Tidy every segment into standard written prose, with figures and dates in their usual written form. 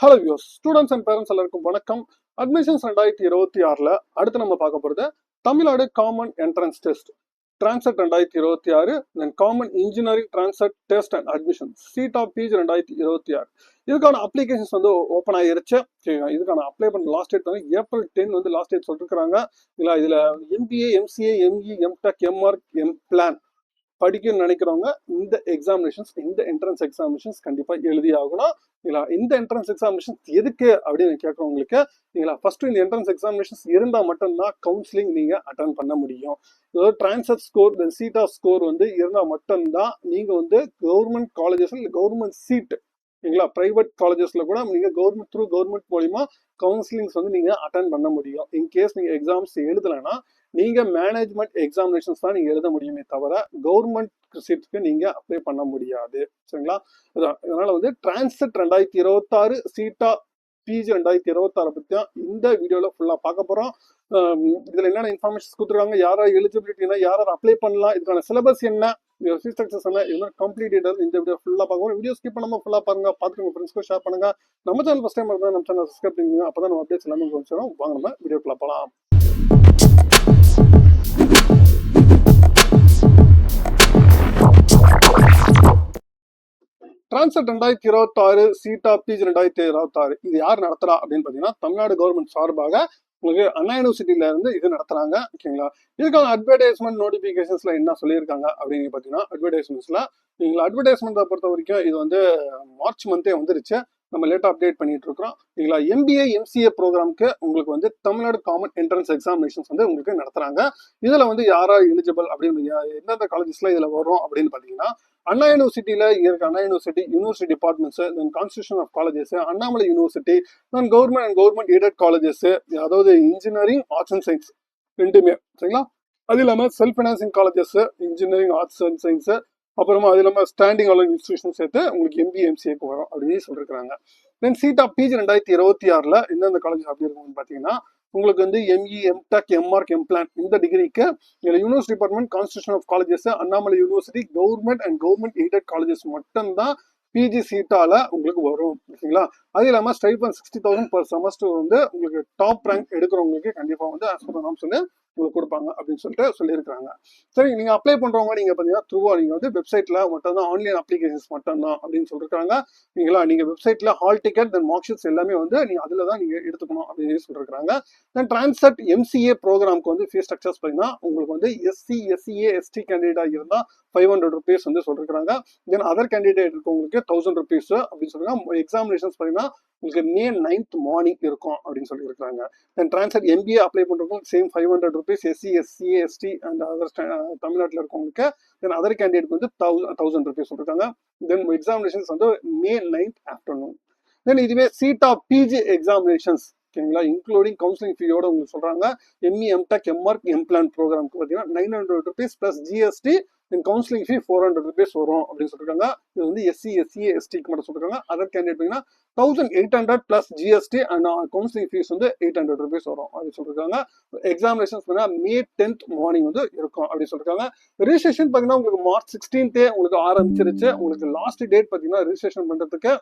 Hello views, students and parents எல்லாருக்கும் வணக்கம். Admissions 2026 அடுத்து நம்ம பார்க்க போகிறது Tamil Nadu common entrance test TANCET 2026, then common engineering TANCET test and admission CEETA PG 2026. இதுக்கான அப்ளிகேஷன்ஸ் வந்து ஓப்பன் ஆகிருச்சு. இதுக்கான அப்ளை பண்ண லாஸ்ட் டேட் வந்து April 10 வந்து லாஸ்ட் டேட் சொல்லிருக்காங்க. இதில் MBA, MCA, ME, MTech, MArch, MPlan படிக்கணும்னு நினைக்கிறவங்க இந்த என்ட்ரன்ஸ் எக்ஸாமினேஷன்ஸ் கண்டிப்பா எழுதி ஆகணும். இந்த என்ட்ரன்ஸ் எக்ஸாமினேஷன்ஸ் எதுக்கு அப்படின்னு கேட்கறவங்களுக்கு ஃபர்ஸ்ட் இந்த என்ட்ரன்ஸ் எக்ஸாமினேஷன்ஸ் இருந்தா மட்டும்தான் கவுன்சிலிங் நீங்க அட்டன் பண்ண முடியும். அதாவது transfer score, seat of score வந்து இருந்தா மட்டும்தான் நீங்க வந்து கவர்மெண்ட் காலேஜஸ் இல்லை கவர்மெண்ட் சீட் பிரைவேட் காலேஜஸ்ல கூட நீங்க கவர்மெண்ட் மூலியமா கவுன்சிலிங்ஸ் வந்து நீங்க அட்டன் பண்ண முடியும். இன்கேஸ் நீங்க எக்ஸாம்ஸ் எழுதலைன்னா நீங்க மேனேஜ்மெண்ட் எக்ஸாமினேஷன்ஸ் தான் நீங்க எழுத முடியுமே தவிர கவர்மெண்ட் சீட்ஸ்க்கு நீங்க அப்ளை பண்ண முடியாது. சரிங்களா? அதனால வந்து டிரான்செட் 2026 சீட்டா PG 2026 பத்தி தான் இந்த வீடியோல ஃபுல்லா பார்க்க போறோம். இதுல என்னென்ன இன்ஃபர்மேஷன் கொடுத்துருக்காங்க, யாரா எலிஜிபிலிட்டினா, யாரா அப்ளை பண்ணலாம், இதுக்கான சிலபஸ் என்ன, ஃபீஸ் ஸ்ட்ரக்சர்ஸ் என்ன, இதெல்லாம் கம்ப்ளீட் டீடைல்ஸ் இந்த வீடியோ ஃபுல்லா பார்க்க வீடியோ ஸ்கிப் பண்ணாம ஃபுல்லா பாருங்க. பார்த்துட்டு உங்க ஃப்ரெண்ட்ஸ்க்கு ஷேர் பண்ணுங்க. நம்ம சேனல் ஃபர்ஸ்ட் டைம் இருந்தா நம்ம சேனல் சப்ஸ்கிரைப் பண்ணுங்க. அப்பதான் நம்ம அப்டேட்ஸ் எல்லாமே கொஞ்சம் வாங்க நம்ம வீடியோக்குள்ள போகலாம். டிரான்செட் 2026 சீட் ஆஃப் பீஜ் 2026 இது யார் நடத்துறா அப்படின்னு பாத்தீங்கன்னா தமிழ்நாடு கவர்மெண்ட் சார்பாக உங்களுக்கு அண்ணா யூனிவர்சிட்டியில இருந்து இது நடத்துறாங்க. ஓகேங்களா? இதுக்கான அட்வர்டைஸ்மெண்ட் நோட்டிபிகேஷன்ஸ்ல என்ன சொல்லியிருக்காங்க அப்படின்னு பாத்தீங்கன்னா அட்வர்டைஸ்மெண்ட்டை பொறுத்த வரைக்கும் இது வந்து மார்ச் மந்தே வந்துருச்சு. நம்ம லேட்டா அப்டேட் பண்ணிட்டு இருக்கோம். MBA, MCA ப்ரோக்ராம்க்கு உங்களுக்கு வந்து தமிழ்நாடு காமன் என்ட்ரன்ஸ் எக்ஸாமினேஷன்ஸ் வந்து உங்களுக்கு நடத்துறாங்க. இதுல வந்து யாரா எலிஜிபிள் அப்படின்னு எந்தெந்த காலேஜஸ்ல இதுல வரும் அப்படின்னு பாத்தீங்கன்னா அண்ணா யூனிவர்சிட்டியில இருக்க Anna university departments, constitution of colleges, Annamalai university, government and government aided colleges, அதாவது இன்ஜினியரிங், ஆர்ட்ஸ் அண்ட் சயின்ஸ் ரெண்டுமே. சரிங்களா? அது இல்லாம self financing colleges, engineering, arts and science, அப்புறமா அது இல்லாமல் ஸ்டாண்டிங் அலோன் இன்ஸ்டிடியூஷன் சேர்த்து உங்களுக்கு MBA, MCAக்கு வரும் அப்படின்னு சொல்லியிருக்காங்க. தென் சீட் ஆஃப் PG 2026 எந்தெந்த காலேஜ் அப்படி இருக்கும்னு பார்த்தீங்கன்னா உங்களுக்கு வந்து ME, MTech, MArch, MPlan இந்த டிகிரிக்கு university department, constitution of colleges, Annamalai university, government and government aided colleges மட்டும்தான் PG சீட்டால உங்களுக்கு வரும். ஓகேங்களா? அது இல்லாமல் ஸ்டைபன் 60,000 per செமஸ்டர் வந்து உங்களுக்கு டாப் ரேங்க் எடுக்கிறவங்களுக்கு கண்டிப்பா வந்து ஆஸ் பர் நாம்ஸ் வந்து உங்களுக்கு கொடுப்பாங்க அப்படின்னு சொல்லியிருக்காங்க. சரி, நீங்க அப்ளை பண்றவங்க நீங்க பாத்தீங்கன்னா த்ரூவா நீங்க வந்து வெப்சைட்ல மட்டும் தான், ஆன்லைன் அப்ளிகேஷன்ஸ் மட்டும் தான் அப்படின்னு சொல்லிருக்காங்க. நீங்க வெப்சைட்ல ஹால் டிக்கெட், தென் மார்க் ஷீட்ஸ் எல்லாமே வந்து நீங்க அதுல தான் நீங்க எடுத்துக்கணும் அப்படின்னு சொல்லிருக்காங்க. தென் டிரான்செட் MCA ப்ரோக்ராம்க்கு வந்து ஃபீஸ் ஸ்ட்ரக்சர்ஸ் பாத்தீங்கன்னா உங்களுக்கு வந்து SC, SCA, ST கேண்டிடேட்டா இருந்தா 500 rupees வந்து சொல்லிருக்காங்க. தென் அதர் கேண்டிடேட் இருக்கவங்களுக்கு 1000 rupees அப்படின்னு சொல்றாங்க. எக்ஸாமினேஷன்ஸ் பாத்தீங்கன்னா உங்களுக்கு May 9th மார்னிங் இருக்கும் அப்படின்னு சொல்லியிருக்காங்க. தென் டிரான்செட் MBA அப்ளை பண்றவங்களுக்கு same 500 rupees, SC, SCA, ST and other தமிழ்நாட்டில் இருக்கவங்களுக்கு. தென் அதர் கேண்டிடேட் வந்து 1000 rupees சொல்லிருக்காங்க. தென் எக்ஸாமினேஷன்ஸ் வந்து May 9th ஆஃப்டர்நூன். தென் இதுவே சீட் ஆஃப் PG எக்ஸாமினேஷன்ஸ் ஓகேங்களா, இன்க்ளூடிங் கவுன்சிலிங் ஃபீயோட உங்களுக்கு சொல்றாங்க. ME, MTech, MArch, MPlan ப்ரோக்ராம்க்கு பார்த்தீங்கன்னா 900 rupees plus GST, தென் கவுன்சிலிங் ஃபீ 400 rupees வரும் அப்படின்னு சொல்லிருக்காங்க. இது வந்து SC, SCA, STக்கு மட்டும் சொல்லிருக்காங்க. அதர் கேண்டிடேட் பார்த்தீங்கன்னா 1800 plus GST and counselling fees வந்து 800 rupees வரும் அப்படின்னு சொல்லிருக்காங்க. எக்ஸாமினேஷன்ஸ் May 10th மார்னிங் வந்து இருக்கும் அப்படின்னு சொல்லிருக்காங்க. ரிஜிஸ்ட்ரேஷன் பார்த்தீங்கன்னா உங்களுக்கு March 16th உங்களுக்கு ஆரம்பிச்சிருச்சு. உங்களுக்கு லாஸ்ட் டேட் பார்த்தீங்கன்னா ரிஜிஸ்ட்ரேஷன் பண்றதுக்கு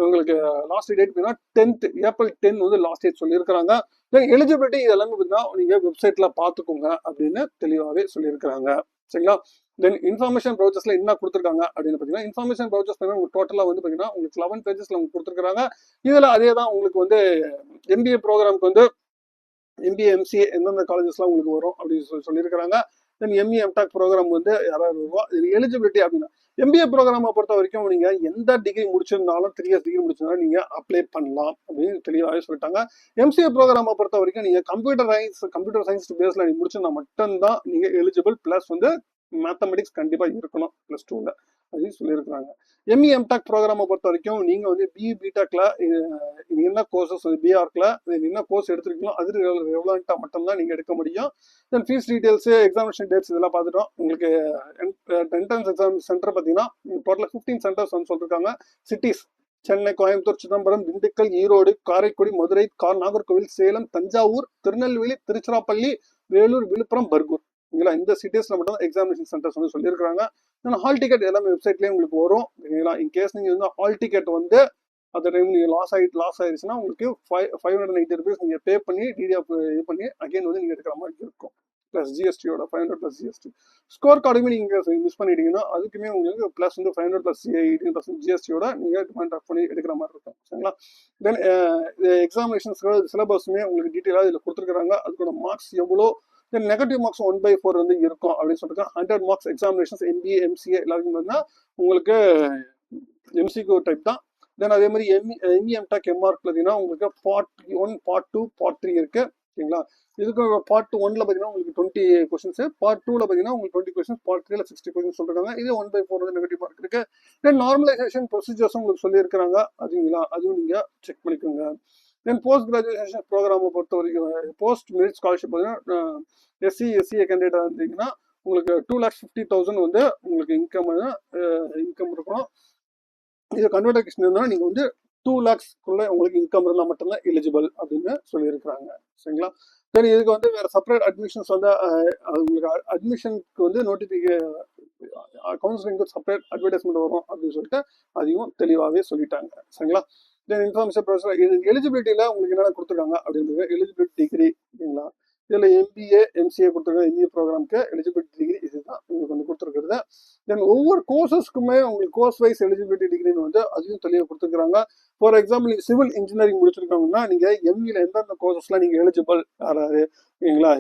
உங்களுக்கு லாஸ்ட் டேட் பார்த்தீங்கன்னா 10th April 10 வந்து லாஸ்ட் டேட் சொல்லியிருக்காங்க. தென் எலிஜிபிலிட்டி இதெல்லாமே பார்த்தீங்கன்னா நீங்க வெப்சைட்ல பார்த்துக்கோங்க அப்படின்னு தெளிவாகவே சொல்லியிருக்காங்க. சரிங்களா? தென் இன்ஃபர்மேஷன் ப்ரௌச்சர்ஸ்ல என்ன கொடுத்துருக்காங்க அப்படின்னு பார்த்தீங்கன்னா இன்ஃபர்மேஷன் ப்ரௌச்சர்ஸ் உங்களுக்கு டோட்டலாக வந்து பார்த்தீங்கன்னா உங்களுக்கு 11 pages உங்களுக்கு கொடுத்துருக்காங்க. இதில் அதே தான் உங்களுக்கு வந்து MBA ப்ரோக்ராம்க்கு வந்து MBA, MCA எந்தெந்த காலேஜஸ்லாம் உங்களுக்கு வரும் அப்படின்னு சொல்லியிருக்காங்க. தென் ME, MTech ப்ரோக்ராம் வந்து யாராவது வருவா. இது எலிஜிபிலிட்டி அப்படின்னா MBA ப்ரோக்ராமை பொறுத்த வரைக்கும் நீங்க எந்த டிகிரி முடிச்சிருந்தாலும் 3 years டிகிரி முடிச்சிருந்தாலும் நீங்க அப்ளை பண்ணலாம் அப்படின்னு தெளிவாகவே சொல்லிட்டாங்க. MCA ப்ரோக்ராமை பொறுத்த வரைக்கும் நீங்க கம்ப்யூட்டர் சயின்ஸ் பேஸ்ல நீங்க முடிச்சிருந்தா மட்டும்தான் நீங்க எலிஜிபிள். பிளஸ் வந்து மேத்தமெட்டிக்ஸ் கண்டிப்பா இருக்கணும் +2ல அப்படின்னு சொல்லியிருக்காங்க. ME, MTech ப்ரோக்ராமை பொறுத்த வரைக்கும் நீங்க வந்து BE, BTechல என்ன கோர்சஸ் BRக்ல என்ன கோர்ஸ் எடுத்திருக்கீங்களோ அது ரெலவெண்டா மட்டும்தான் நீங்க எடுக்க முடியும். தென் ஃபீஸ் டீடைல்ஸ், எக்ஸாமினேஷன் டேட்ஸ் இதெல்லாம் பார்த்துட்டோம். உங்களுக்கு என்ட்ரன்ஸ் எக்ஸாம் சென்டர் பார்த்தீங்கன்னா டோட்டலாக 15 சென்டர்ஸ் வந்து சொல்லிருக்காங்க. சிட்டிஸ் சென்னை, கோயம்புத்தூர், சிதம்பரம், திண்டுக்கல், ஈரோடு, காரைக்குடி, மதுரை, நாகர்கோவில், சேலம், தஞ்சாவூர், திருநெல்வேலி, திருச்சிராப்பள்ளி, வேலூர், விழுப்புரம், பர்கூர் இந்த சிட்டிஸ்ல மட்டும் எக்ஸாமினேஷன் சென்டர்ஸ் வந்து சொல்லியிருக்காங்க. ஹால் டிக்கெட் எல்லாமே வெப்சைட்லயே உங்களுக்கு வரும். இன்கேஸ் நீங்க வந்து ஹால் டிக்கெட் வந்து அந்த டைம் நீங்கள் லாஸ் ஆயிடுச்சுன்னா உங்களுக்கு 580 rupees நீங்கள் பே பண்ணி டிடிஎஃப் இது பண்ணி அகைன் வந்து நீங்கள் எடுக்கிற மாதிரி இருக்கும். ப்ளஸ் ஜிஎஸ்டியோட 500 ப்ளஸ் ஜிஎஸ்டி. ஸ்கோர் கார்டுமே நீங்கள் மிஸ் பண்ணிட்டீங்கன்னா அதுக்குமே உங்களுக்கு ப்ளஸ் வந்து 500 ப்ளஸ் 18% ஜிஎஸ்டியோட நீங்கள் டிமாண்ட் ட்ராக் பண்ணி எடுக்கிற மாதிரி இருக்கும். சரிங்களா? தென் எக்ஸாமினேஷன்ஸ் சிலபஸுமே உங்களுக்கு டீட்டெயிலாக இதில் கொடுத்துருக்காங்க. அதுக்கோட மார்க்ஸ் எவ்வளோ, தென் நெகட்டிவ் மார்க்ஸ் 1/4 வந்து இருக்கும் அப்படின்னு சொல்லிட்டு 100 மார்க்ஸ் எக்ஸாமினேஷன்ஸ் எம்பிஏ எம்சிஏ எல்லாருக்கும் பார்த்தீங்கன்னா உங்களுக்கு எம்சிக்யூ டைப் தான். தென் அதே மாதிரி எம்இஎம்டெக் எம்ஆர்க் பார்த்தீங்கன்னா உங்களுக்கு பார்ட் 1 பார்ட் 2 பார்ட் 3 இருக்கு. ஓகேங்களா? இதுக்கு பார்ட் 1ல பார்த்தீங்கன்னா உங்களுக்கு 20 கொஸ்டின்ஸ், பார்ட் 2ல பார்த்தீங்கன்னா உங்களுக்கு 20 கொஸ்டின்ஸ், பார்ட் 3ல 60 கொஸ்டின்ஸ் சொல்றாங்க. இது 1/4 வந்து நெகட்டிவ் மார்க் இருக்கு. தென் நார்மலைசேஷன் ப்ரொசீஜர்ஸும் உங்களுக்கு சொல்லியிருக்கிறாங்க. அதுவும் நீங்க செக் பண்ணிக்கோங்க. தென் போஸ்ட் கிராஜுவேஷன் ப்ரோக்ராமை பொறுத்த வரைக்கும் போஸ்ட் மெரிட் ஸ்காலர்ஷிப் பார்த்தீங்கன்னா எஸ்சி கேண்டிடேட் இருந்தீங்கன்னா உங்களுக்கு 2,50,000 வந்து உங்களுக்கு இன்கம் இருக்கணும். இது கன்வெர்டேஷன் இருந்தால் நீங்கள் வந்து 2 lakhsக்குள்ள உங்களுக்கு இன்கம் இருந்தால் மட்டும்தான் எலிஜிபிள் அப்படின்னு சொல்லியிருக்கிறாங்க. சரிங்களா? தென் இதுக்கு வந்து வேற செப்பரேட் அட்மிஷன்ஸ் வந்து உங்களுக்கு அட்மிஷனுக்கு வந்து கவுன்சிலிங்க்கு செப்பரேட் அட்வர்டைஸ்மெண்ட் வரும் அப்படின்னு சொல்லிட்டு அதையும் தெளிவாகவே சொல்லிட்டாங்க. சரிங்களா? தென் இன்ஃபர்மேஷன் ப்ரொசீஜர் இது எலிஜிபிலிட்டியில் உங்களுக்கு என்னென்ன கொடுத்துருக்காங்க அப்படின்றது எலிஜிபிலிட்டி டிகிரி. ஓகேங்களா? இதில் எம்பிஏ எம்சிஏ கொடுத்துருக்காங்க. எம்பிஏ ப்ரோக்ராமுக்கு எலிஜிபிலிட்டி டிகிரி இதுதான் உங்களுக்கு வந்து கொடுத்துருக்குறது. தென் ஒவ்வொரு கோர்சஸ்க்குமே உங்களுக்கு கோர்ஸ் வைஸ் எலிஜிபிலிட்டி டிகிரின்னு வந்து அதையும் தெளிவாக கொடுத்துருக்காங்க. ஃபார் எக்ஸாம்பிள் நீங்கள் சிவில் இன்ஜினியரிங் முடிச்சிருக்காங்கன்னா நீங்கள் எம்இல எந்தெந்த கோர்சஸ்லாம் நீங்கள் எலிஜிபிள் யாராவது ஓகேங்களா?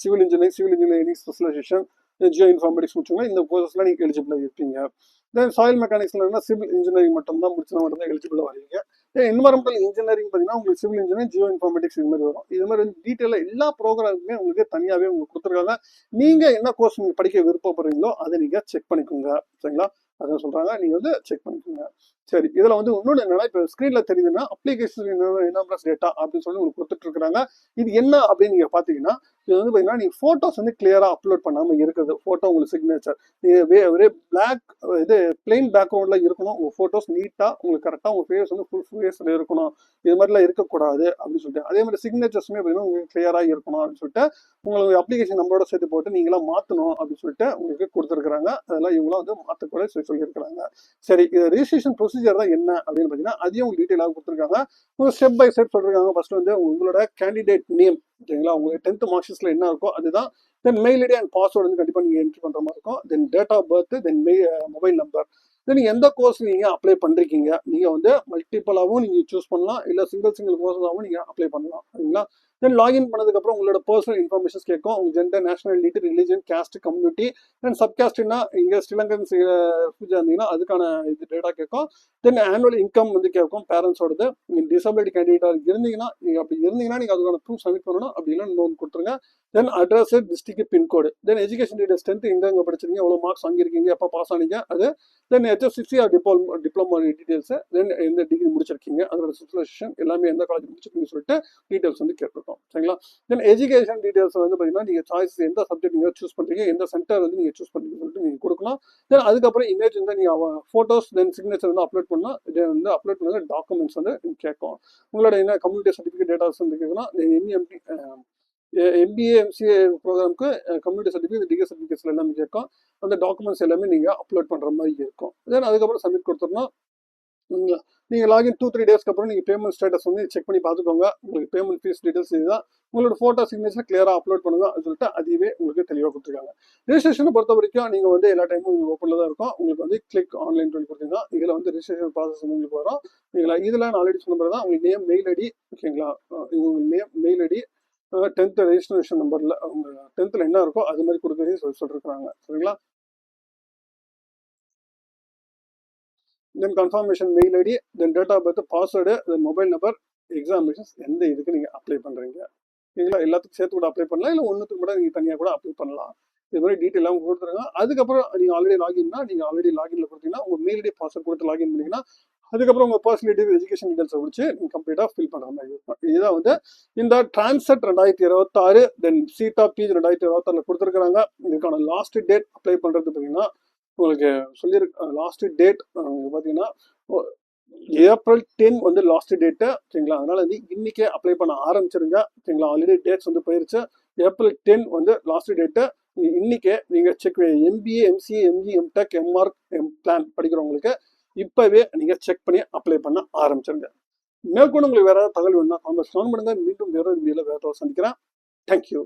Civil engineering specialisation, Jio informatics முடிச்சோம்னா இந்த கோர்சஸ்லாம் நீங்கள் எலிஜிபிளாக இருப்பீங்க. தென் சாயில் மெக்கானிக்ஸ்ல சிவில் இன்ஜினியரிங் மட்டும்தான் முடிச்சா மட்டும்தான் எலிஜிபிளாக வருவீங்க. என்வரன்மெண்டல் இன்ஜினியரிங் பார்த்தீங்கன்னா உங்களுக்கு சிவில் இன்ஜினியரிங், ஜியோ இன்ஃபார்மேட்டிக்ஸ் இது மாதிரி வரும். இது மாதிரி வந்து டீட்டெயிலாக எல்லா ப்ரோக்ராமுமே உங்களுக்கு தனியாகவே உங்களுக்கு கொடுத்துருக்காங்க. நீங்கள் என்ன கோர்ஸ் நீங்கள் படிக்க விருப்பப்படுறீங்களோ அதை நீங்கள் செக் பண்ணிக்கோங்க. சரிங்களா? அதான் சொல்கிறாங்க, நீங்கள் வந்து செக் பண்ணிக்கோங்க. சரி, இதில் வந்து இன்னொன்று என்னன்னா, இப்போ ஸ்க்ரீனில் தெரியுதுன்னா அப்ளிகேஷன் என்எம்எஸ் டேட்டா அப்படின்னு சொல்லி உங்களுக்கு கொடுத்துட்ருக்காங்க. இது என்ன அப்படின்னு நீங்கள் பார்த்தீங்கன்னா, இது வந்து பார்த்தீங்கன்னா நீங்கள் ஃபோட்டோஸ் வந்து கிளியராக அப்லோட் பண்ணாமல் இருக்குது. ஃபோட்டோ உங்களுக்கு சிக்னேச்சர் நீங்கள் ஒரே பிளாக் இது பிளெயின் பேக்ரவுண்டில் இருக்கணும். உங்கள் ஃபோட்டோஸ் நீட்டாக உங்களுக்கு கரெக்டாக உங்கள் ஃபேஸ் வந்து ஃபுல் ஃபேஸில் இருக்கணும். இது மாதிரிலாம் இருக்கக்கூடாது அப்படின்னு சொல்லிட்டு, அதே மாதிரி சிக்னேச்சர்ஸுமே பார்த்தீங்கன்னா உங்களுக்கு கிளியராக இருக்கணும் அப்படின்னு சொல்லிட்டு உங்களுக்கு அப்ளிகேஷன் நம்பரோட சேர்த்து போட்டு நீங்களாம் மாற்றணும் அப்படின்னு சொல்லிட்டு உங்களுக்கு கொடுத்துருக்குறாங்க. அதெல்லாம் இவங்களாம் வந்து மாற்றக்கூட சொல்லியிருக்கிறாங்க. சரி, இது ரிஜிஸ்ட்ரேஷன் ப்ரொசீஜர் தான் என்ன அப்படின்னு பார்த்தீங்கன்னா அதையும் உங்களுக்கு டீட்டெயிலாக கொடுத்துருக்காங்க. ஸ்டெப் பை ஸ்டெப் சொல்லிருக்காங்க. ஃபர்ஸ்ட் வந்து உங்களோட கேண்டிடேட் நேம், ஓகேங்களா? உங்களுக்கு 10th மார்க் ஷீட்ல என்ன இருக்கோ அதுதான். Then mail ID and password வந்து கண்டிப்பாக நீங்கள் என்ட்ரி பண்ணுற மாதிரி இருக்கும். Then date of birth, then mobile number, then எந்த கோர்ஸ் நீங்கள் அப்ளை பண்ணுறீங்க. நீங்கள் வந்து மல்டிபிளாகவும் நீங்கள் சூஸ் பண்ணலாம், இல்லை சிங்கிள் கோர்ஸாகவும் நீங்கள் அப்ளை பண்ணலாம். சரிங்களா? தென் லாகின் பண்ணதுக்கப்புறம் உங்களோட பர்சனல் இன்ஃபர்மேஷன்ஸ் கேட்கும். உங்கள் gender, nationality, religion, caste, community, then சப்காஸ்ட்னா இங்கே ஸ்ரீலங்கன் இருந்தீங்கன்னா அதுக்கான இது டேட்டா கேட்கும். தென் ஆனுவல் இன்கம் வந்து கேட்கும் பேரண்ட்ஸோடது. நீங்கள் டிசபிலிட்டி கேண்டிடேட்டாக இருந்தீங்கன்னா நீங்கள் அதுக்கான ப்ரூஃப் சப்மிட் பண்ணணும். அப்படி இல்லைன்னா லோன் கொடுத்துருங்க. தென் அட்ரஸ், டிஸ்ட்ரிக்ட், பின்கோடு, தென் எஜுகேஷன் டீடைல்ஸ், 10th எங்கே படிச்சிருக்கீங்க, எவ்வளோ மார்க்ஸ் வாங்கியிருக்கீங்க, எப்போ பாஸ் ஆனீங்க அது, தென் HSCC ஆர் டிப்ளமோ டீடைல்ஸ், தென் எந்த டிகிரி முடிச்சிருக்கீங்க, அதோட ஸ்பெஷலைசேஷன் எல்லாமே எந்த காலேஜ் முடிச்சிருக்கீங்கன்னு சொல்லிட்டு டீடைல்ஸ் வந்து கேட்டிருக்கோம். சரிங்களா? தென் எஜுகேஷன் டீடைல்ஸ் வந்து பார்த்தீங்கன்னா நீங்கள் சாய்ஸ் எந்த சப்ஜெக்ட் நீங்கள் சூஸ் பண்ணுறீங்க, எந்த சென்டர் வந்து நீங்கள் சூஸ் பண்ணுறீங்கன்னு சொல்லிட்டு நீங்கள் கொடுக்கலாம். தென் அதுக்கப்புறம் இமேஜ் வந்து நீங்கள் ஃபோட்டோஸ், தென் சிக்னேச்சர் வந்து அப்லோட் பண்ணலாம். இதை வந்து அப்லோட் பண்ண டாக்குமெண்ட்ஸ் வந்து கேட்கும். உங்களோட என்ன கம்யூனிட்டி சர்டிஃபிகேட் டேட்டாஸ் வந்து கேட்கணும். எம்பிஏ எம்சிஏ ப்ரோக்ராமுக்கு கம்யூனிட்டி சர்டிஃபிகேட், டிகிரி சர்டிஃபிகேட்ஸ் எல்லாமே கேட்கும். அந்த டாக்குமெண்ட்ஸ் எல்லாமே நீங்கள் அப்லோட் பண்ணுற மாதிரி இருக்கும். தென் அதுக்கப்புறம் சப்மிட் கொடுத்துருந்தோம். நீங்கள் லாகின் 2-3 டேஸ்க்கு அப்புறம் நீங்கள் பேமெண்ட் ஸ்டேட்டஸ் வந்து செக் பண்ணி பார்த்துக்கோங்க. உங்களுக்கு பேமெண்ட் ஃபீஸ் டீடைல்ஸ் இதுதான். உங்களோட ஃபோட்டோ சிக்னேச்சர் கிளியராக அப்லோட் பண்ணுங்க அது சொல்லிட்டு அதுவே உங்களுக்கு தெளிவாக கொடுத்துருக்காங்க. ரிஜிஸ்ட்ரேஷனை பொறுத்த வரைக்கும் நீங்கள் வந்து எல்லா டைமும் உங்களுக்கு ஓப்பனில் தான் இருக்கும். உங்களுக்கு வந்து கிளிக் ஆன்லைன் சொல்லி கொடுத்தீங்கன்னா இதில் வந்து ரிஜிஸ்ட்ரேஷன் ப்ராசஸ் உங்களுக்கு வரும். நீங்களா இதில் நான் ஆல்ரெடி சொன்ன மாதிரி தான் உங்களுக்கு நேம், மெயில் ஐடி, ஓகேங்களா? உங்களுக்கு name, mail ID, 10th registration நம்பரில் அவங்க 10th என்ன இருக்கோ அது மாதிரி கொடுக்குறதே சொல்லியிருக்காங்க. சரிங்களா? Then confirmation mail ID, then date of birth, password, then mobile number, examinations எந்த இதுக்கு நீங்கள் அப்ளை பண்ணுறீங்க. சரிங்களா? எல்லாத்துக்கும் சேர்த்து கூட அப்ளை பண்ணலாம், இல்லை ஒன்றுத்துக்கு கூட நீங்கள் தனியாக கூட அப்ளை பண்ணலாம். இது மாதிரி டீட்டெயில் அவங்க கொடுத்துருங்க. அதுக்கப்புறம் நீங்கள் ஆல்ரெடி லாகின்ல கொடுத்தீங்கன்னா உங்கள் மெயில் ஐடி, பாஸ்வேர்ட் கொடுத்து லாகின் பண்ணிங்கன்னா அதுக்கப்புறம் உங்கள் பர்சனல் டீடைல், எஜுகேஷன் டீடைல்ஸை முடிச்சு நீங்கள் கம்ப்ளீட்டாக ஃபில் பண்ணுற மாதிரி இருக்கும். இதுதான் வந்து இந்த டிரான்செட் 2026 தென் சீட் ஆஃப் பீஸ் 2026 கொடுத்துருக்காங்க. இதுக்கான லாஸ்ட் டேட் அப்ளை பண்ணுறது பார்த்தீங்கன்னா உங்களுக்கு லாஸ்ட் டேட் பார்த்தீங்கன்னா April 10 வந்து லாஸ்ட் டேட்டு. சரிங்களா? அதனால வந்து இன்னைக்கே அப்ளை பண்ண ஆரம்பிச்சிருங்க. சரிங்களா? ஆல்ரெடி டேட்ஸ் வந்து போயிருச்சு. April 10 வந்து லாஸ்ட் டேட்டு. இன்னைக்கே நீங்கள் check MBA, MCA, MG, MTech, MArch, plan படிக்கிறவங்களுக்கு இப்பவே நீங்க செக் பண்ணி அப்ளை பண்ண ஆரம்பிச்சிருங்க. மேற்கொண்டு உங்களுக்கு வேற ஏதாவது தகவல் வேணும்னா காமெண்ட்ஸ் பண்ணுங்க. மீண்டும் வேற ஒரு வீடியோல வேற சந்திக்கிறேன். தேங்க்யூ.